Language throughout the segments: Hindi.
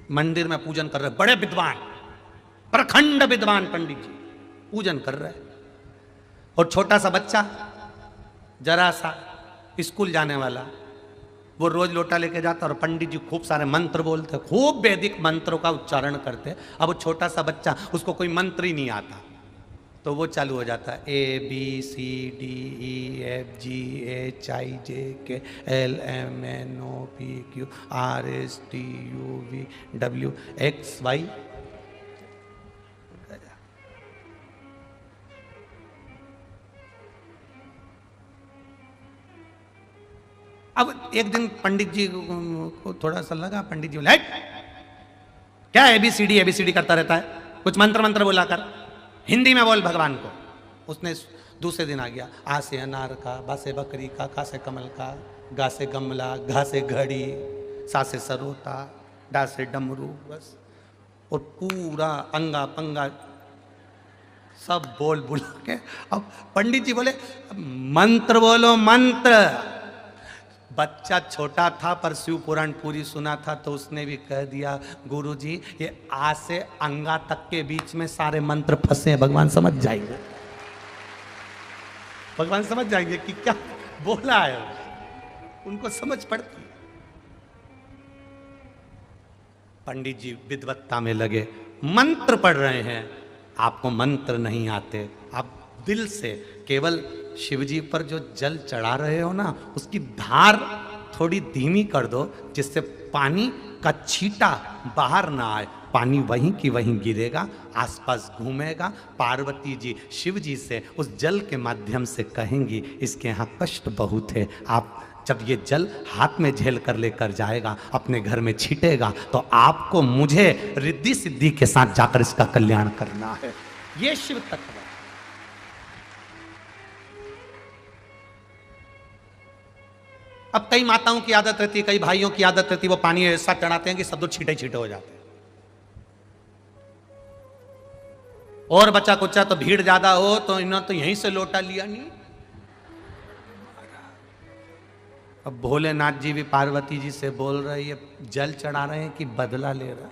मंदिर में पूजन कर रहे, बड़े विद्वान, प्रखंड विद्वान पंडित जी पूजन कर रहे, और छोटा सा बच्चा जरा सा स्कूल जाने वाला, वो रोज लोटा लेके जाता और पंडित जी खूब सारे मंत्र बोलते, खूब वैदिक मंत्रों का उच्चारण करते। अब वो छोटा सा बच्चा, उसको कोई मंत्र ही नहीं आता, तो वो चालू हो जाता है ABCDEFGHIJKLMNOPQRSTUVWXY। अब एक दिन पंडित जी को थोड़ा सा लगा, पंडित जी बोले क्या एबीसीडी एबीसीडी करता रहता है, कुछ मंत्र मंत्र बोला कर, हिंदी में बोल भगवान को। उसने दूसरे दिन आ गया, आ से अनार का, बा से बकरी का, का से कमल का, गा से गमला, घा से घड़ी, सा से सरोता, डा से डमरू, बस। और पूरा अंगा पंगा सब बोल बुला के अब पंडित जी बोले मंत्र बोलो मंत्र। बच्चा छोटा था पर शिव पुराण पूरी सुना था, तो उसने भी कह दिया गुरुजी ये आ से अंगा तक के बीच में सारे मंत्र फंसे हैं, भगवान समझ जाएंगे, भगवान समझ जाएंगे कि क्या बोला है, उनको समझ पड़ती। पंडित जी विद्वत्ता में लगे, मंत्र पढ़ रहे हैं, आपको मंत्र नहीं आते, आप दिल से केवल शिवजी पर जो जल चढ़ा रहे हो ना, उसकी धार थोड़ी धीमी कर दो, जिससे पानी का छींटा बाहर ना आए, पानी वहीं की वहीं गिरेगा, आसपास घूमेगा। पार्वती जी शिव जी से उस जल के माध्यम से कहेंगी इसके यहाँ कष्ट बहुत है, आप जब ये जल हाथ में झेल कर लेकर जाएगा, अपने घर में छीटेगा, तो आपको मुझे रिद्धि सिद्धि के साथ जाकर इसका कल्याण करना है। ये शिव तत्व। अब कई माताओं की आदत रहती है, कई भाइयों की आदत रहती है, वो पानी ऐसा चढ़ाते हैं कि सब लोग छीटे छीटे हो जाते हैं, और बचा कुचा तो भीड़ ज्यादा हो तो इन्होंने तो यहीं से लोटा लिया नहीं। अब भोलेनाथ जी भी पार्वती जी से बोल रहे हैं जल चढ़ा रहे हैं कि बदला ले रहा है,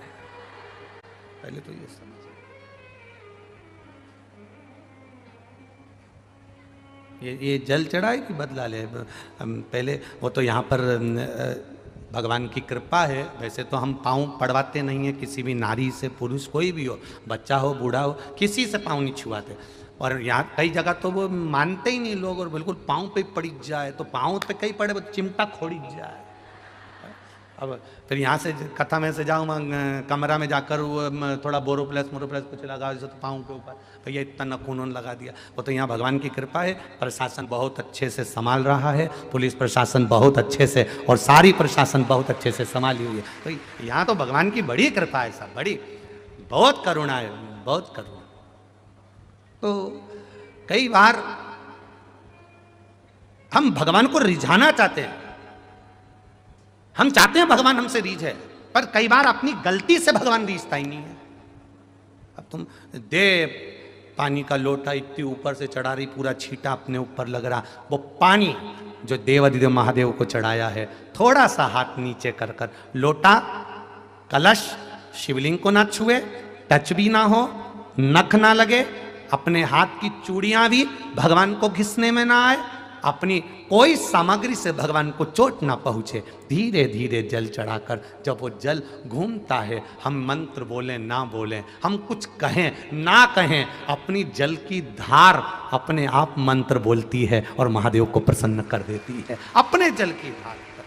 पहले तो ये समझ। ये जल चढ़ाए कि बदला ले, पहले वो तो यहाँ पर भगवान की कृपा है। वैसे तो हम पाँव पड़वाते नहीं है किसी भी नारी से, पुरुष कोई भी हो, बच्चा हो बूढ़ा हो, किसी से पाँव नहीं छुआते। और यहाँ कई जगह तो वो मानते ही नहीं लोग, और बिल्कुल पाँव पे पड़ी जाए तो पाँव पे कहीं पड़े, वो चिमटा खोड़ी जाए। अब फिर यहाँ से कथा में से जाऊँ कमरा में जाकर वो थोड़ा बोरोप्लस मोरोप्लस कुछ लगा तो पाँव के ऊपर, भैया इतना नखून लगा दिया। वो तो यहाँ भगवान की कृपा है, प्रशासन बहुत अच्छे से संभाल रहा है, पुलिस प्रशासन बहुत अच्छे से, और सारी प्रशासन बहुत अच्छे से संभाली हुई है। तो यहाँ तो भगवान की बड़ी कृपा है, सब बड़ी, बहुत करुणा है, बहुत करुणा। तो कई बार हम भगवान को रिझाना चाहते हैं, हम चाहते हैं भगवान हमसे रीझे, पर कई बार अपनी गलती से भगवान रीझता ही नहीं है। अब तुम दे पानी का लोटा इतनी ऊपर से चढ़ा रही, पूरा छींटा अपने ऊपर लग रहा, वो पानी जो देवादिदेव महादेव को चढ़ाया है, थोड़ा सा हाथ नीचे कर कर, लोटा कलश शिवलिंग को ना छुए, टच भी ना हो, नख ना लगे, अपने हाथ की चूड़ियां भी भगवान को घिसने में ना आए, अपनी कोई सामग्री से भगवान को चोट ना पहुंचे, धीरे धीरे जल चढ़ाकर जब वो जल घूमता है, हम मंत्र बोलें ना बोलें, हम कुछ कहें ना कहें, अपनी जल की धार अपने आप मंत्र बोलती है और महादेव को प्रसन्न कर देती है, अपने जल की धार पर।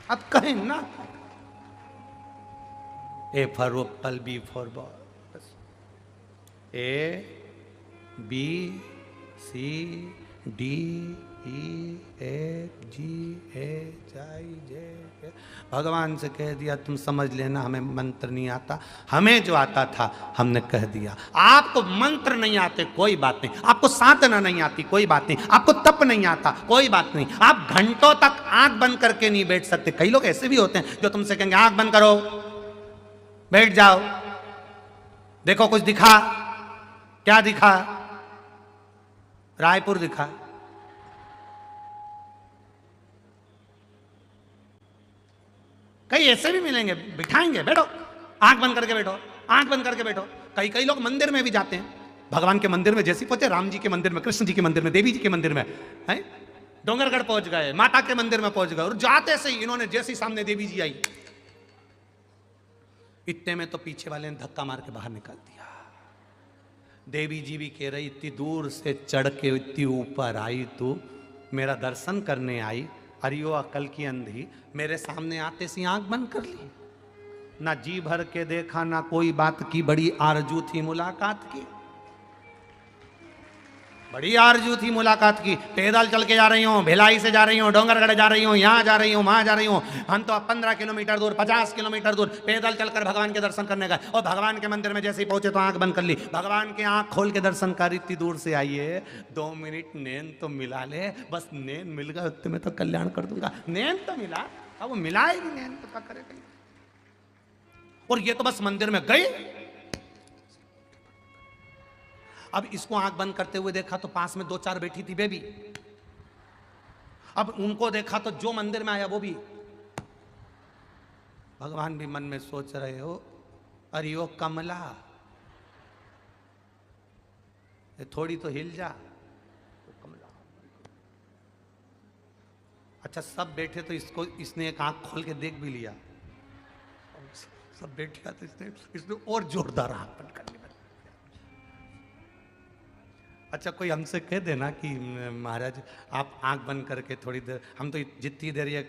अब कहें ना, A for apple, B for ball, A B C D E F G H I J K। भगवान से कह दिया तुम समझ लेना, हमें मंत्र नहीं आता, हमें जो आता था हमने कह दिया। आपको मंत्र नहीं आते कोई बात नहीं, आपको साधना नहीं आती कोई बात नहीं, आपको तप नहीं आता कोई बात नहीं, आप घंटों तक आंख बंद करके नहीं बैठ सकते। कई लोग ऐसे भी होते हैं जो तुमसे कहेंगे आंख बंद करो, बैठ जाओ, देखो कुछ दिखा, क्या दिखा, रायपुर दिखा। कई ऐसे भी मिलेंगे, बिठाएंगे, बैठो, आंख बंद करके बैठो, आंख बंद करके बैठो। कई कई लोग मंदिर में भी जाते हैं, भगवान के मंदिर में जैसे पहुंचे, राम जी के मंदिर में, कृष्ण जी के मंदिर में, देवी जी के मंदिर में, है डोंगरगढ़ पहुंच गए, माता के मंदिर में पहुंच गए, और जाते से ही इन्होंने जैसे सामने देवी जी आई, इतने में तो पीछे वाले ने धक्का मार के बाहर निकाल दिया। देवी जी भी कह रही, इतनी दूर से चढ़ के इतनी ऊपर आई, तू मेरा दर्शन करने आई, अरियो अकल की अंधी, मेरे सामने आते सी आंख बंद कर ली, ना जी भर के देखा, ना कोई बात की, बड़ी आरजू थी मुलाकात की, बड़ी आरजू थी मुलाकात की। पैदल चल के जा रही हूँ, भिलाई से जा रही हूँ, डोंगरगढ़ जा रही हूँ, यहाँ जा रही हूँ, वहाँ जा रही हूँ, हम तो अब 15 किलोमीटर दूर, 50 किलोमीटर दूर पैदल चलकर भगवान के दर्शन करने गए, और भगवान के मंदिर में जैसे ही पहुंचे तो आंख बंद कर ली। भगवान के आंख खोल के दर्शन कर, इतनी दूर से आइए, 2 मिनट नैन तो मिला ले, बस नैन मिल गए उतने में तो कल्याण कर दूंगा। नैन तो मिला, अब वो मिला ही नहीं, नैन तो क्या करेगा। और ये तो बस मंदिर में गए, अब इसको आंख बंद करते हुए देखा तो पास में 2-4 बैठी थी बेबी, अब उनको देखा तो जो मंदिर में आया वो भी। भगवान भी मन में सोच रहे हो, अरे ओ कमला, थोड़ी तो हिल जा, कमला। अच्छा सब बैठे तो इसने एक आंख खोल के देख भी लिया, सब बैठ गया तो इसने और जोरदार आंख बंद कर ली। अच्छा कोई हमसे कह देना कि महाराज आप आंख बंद करके थोड़ी देर, हम तो जितनी देर ये